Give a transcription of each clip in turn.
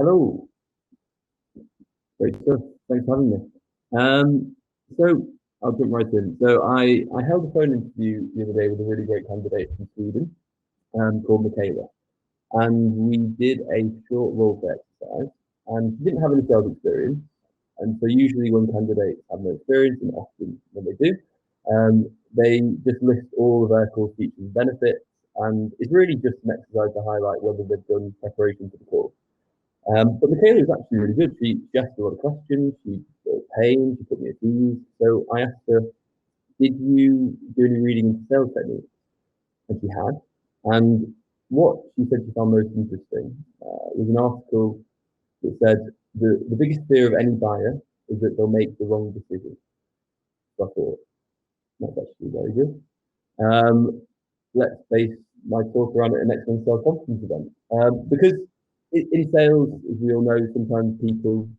Hello, great stuff. Thanks for having me. So I'll jump right in. So I held a phone interview the other day with a really great candidate from Sweden, called Michaela, and we did a short role play exercise. And she didn't have any sales experience, and so usually when candidates have no experience, and often when they do, they just list all of their core features and benefits, and it's really just an exercise to highlight whether they've done preparation for the call. But Michaela was actually really good. She asked a lot of questions. She was paying. She put me at ease. So I asked her, "Did you do any reading into sales techniques?" And she had. And what she said she found most interesting was an article that said the biggest fear of any buyer is that they'll make the wrong decision. So I thought that's actually very good. Let's base my talk around it an excellent self-confidence event. Because in sales, as we all know, sometimes people,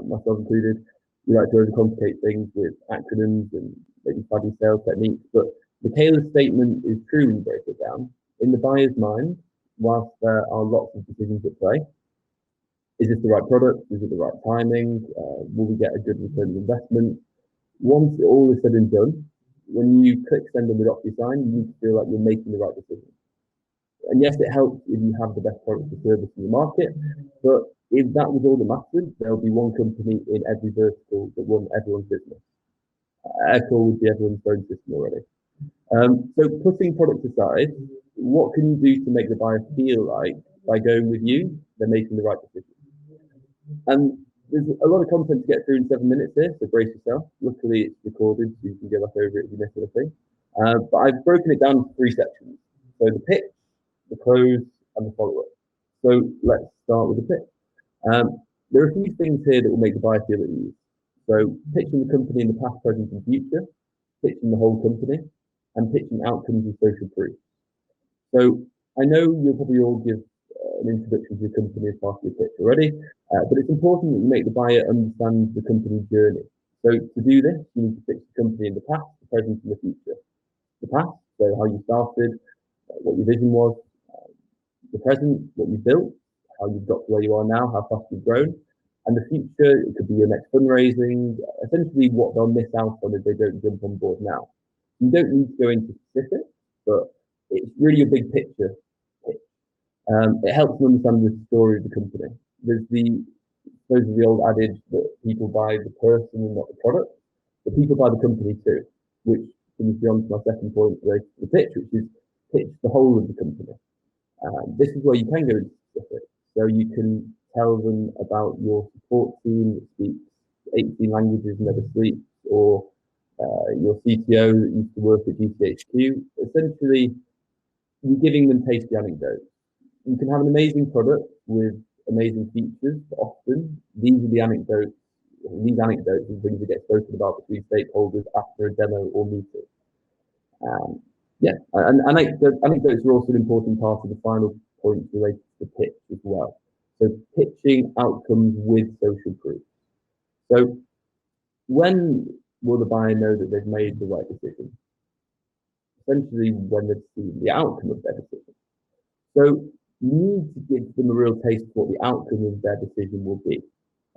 myself included, we like to overcomplicate things with acronyms and maybe fuzzy sales techniques. But Michaela's statement is true when you break it down. In the buyer's mind, whilst there are lots of decisions at play, is this the right product? Is it the right timing? Will we get a good return on investment? Once it all is said and done, when you click send on the DocuSign, you need to feel like you're making the right decision. And yes, it helps if you have the best product or service in the market, but if that was all that mattered, there'll be one company in every vertical that won everyone's business. Aircall would be everyone's phone system already. So putting products aside, what can you do to make the buyer feel like by going with you, they're making the right decision? And there's a lot of content to get through in 7 minutes here, so brace yourself. Luckily, it's recorded, so you can go back over it if you miss anything. But I've broken it down into 3 sections. So the pitch, the close, and the follow-up. So let's start with the pitch. There are a few things here that will make the buyer feel at ease. So pitching the company in the past, present, and future, pitching the whole company, and pitching outcomes and social proof. So I know you'll probably all give an introduction to the company as part of your pitch already, but it's important that you make the buyer understand the company journey. So to do this, you need to pitch the company in the past, the present, and the future. The past, so how you started, what your vision was. The present, what you built, how you've got to where you are now, how fast you've grown. And the future, it could be your next fundraising, essentially what they'll miss out on if they don't jump on board now. You don't need to go into specifics, but it's really a big picture pitch. It helps them understand the story of the company. There's the old adage that people buy the person and not the product, but people buy the company too, which brings me on to my second point related to the pitch, which is pitch the whole of the company. This is where you can go into specifics. So you can tell them about your support team that speaks 18 languages and never sleeps, or your CTO that used to work at GCHQ. Essentially, you're giving them tasty anecdotes. You can have an amazing product with amazing features, but often these are the anecdotes. These anecdotes are things that get spoken about between stakeholders after a demo or meeting. Yeah, and anecdotes are also an important part of the final point related to the pitch as well. So pitching outcomes with social proof. So when will the buyer know that they've made the right decision? Essentially, when they've seen the outcome of their decision. So you need to give them a real taste of what the outcome of their decision will be.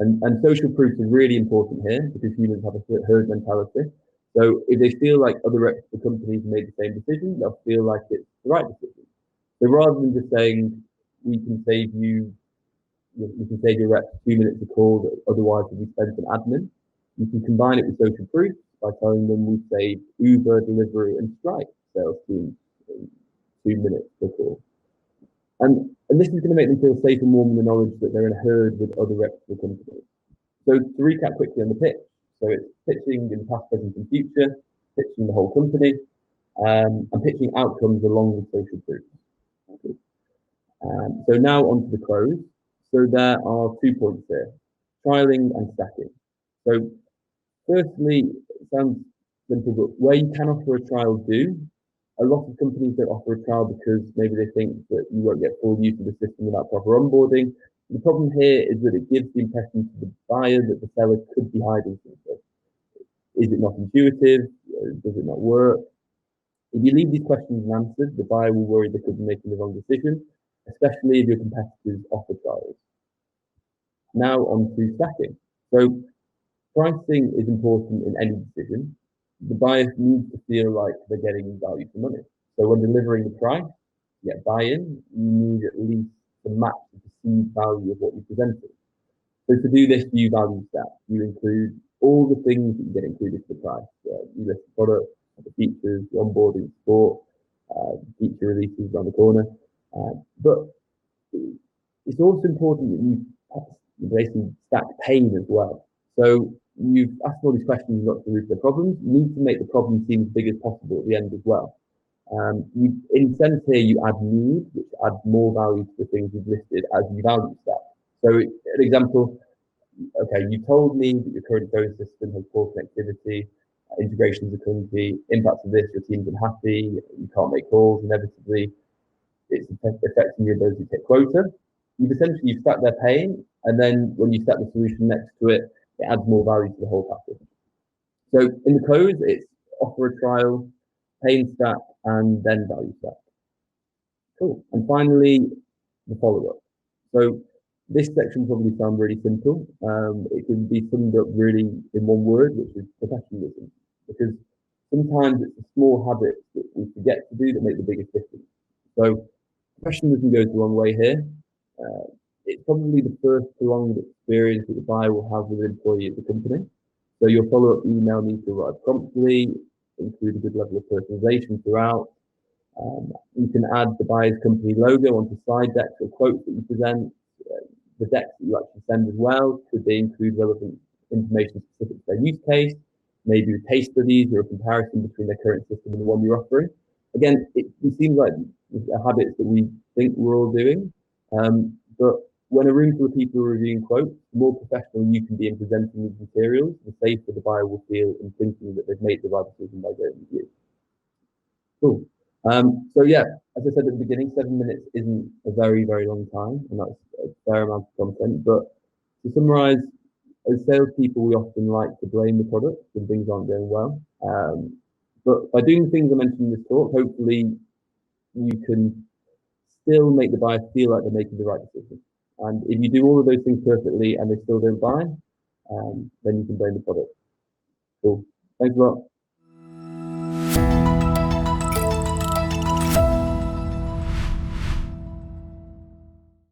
And social proof is really important here because humans have a herd mentality. So if they feel like other reputable companies made the same decision, they'll feel like it's the right decision. So rather than just saying, we can save your rep 2 minutes of call that otherwise would be spent on admin, you can combine it with social proof by telling them we save Uber, delivery, and Stripe sales teams in 2 minutes per call. And this is going to make them feel safe and warm in the knowledge that they're in a herd with other reputable companies. So to recap quickly on the pitch, so it's pitching in past, present, and future, pitching the whole company, and pitching outcomes along with social proof. Okay. So now on to the close. So there are 2 points here, trialing and stacking. So firstly, it sounds simple, but where you can offer a trial, do. A lot of companies don't offer a trial because maybe they think that you won't get full use of the system without proper onboarding. The problem here is that it gives the impression to the buyer that the seller could be hiding something. Is it not intuitive? Does it not work? If you leave these questions unanswered, the buyer will worry they could be making the wrong decision, especially if your competitors offer trials. Now on to stacking. So pricing is important in any decision. The buyer needs to feel like they're getting value for money. So when delivering the price, to get buy-in, you need at least to match the perceived value of what you presented. So to do this, you value stack. You include all the things that you get included to the price. You list the product, the features, the onboarding support, feature releases around the corner. But it's also important that you basically stack pain as well. So you've asked all these questions not to root the problems. You need to make the problem seem as big as possible at the end as well. In sense here, you add need, which adds more value to the things you've listed as you value stack. So an example, okay, you told me that your current phone system has poor connectivity, integrations are clunky, impacts of this, your team's unhappy, you can't make calls, inevitably, it's affecting your ability to take quota. You've stacked their pain, and then when you stack the solution next to it, it adds more value to the whole package. So in the close, it's offer a trial, pain stack, and then value stack. Cool. And finally, the follow-up. So this section probably sounds really simple. It can be summed up really in one word, which is professionalism. Because sometimes it's the small habits that we forget to do that make the biggest difference. So professionalism goes a long way here. It's probably the first prolonged experience that the buyer will have with an employee at the company. So your follow-up email needs to arrive promptly, include a good level of personalization throughout. You can add the buyer's company logo onto slide decks or quotes that you present. The decks that you actually send as well, could they include relevant information specific to their use case, maybe with case studies or a comparison between their current system and the one you're offering. Again, it seems like habits that we think we're all doing, but when a room full of people are reviewing quotes, the more professional you can be in presenting these materials, the safer the buyer will feel in thinking that they've made the right decision by going with you. Cool. So yeah, as I said at the beginning, 7 minutes isn't a very, very long time, and that's a fair amount of content. But to summarize, as salespeople, we often like to blame the product when things aren't going well. But by doing the things I mentioned in this talk, hopefully you can still make the buyer feel like they're making the right decision. And if you do all of those things perfectly and they still don't buy, then you can blame the product. Cool. Thanks a lot.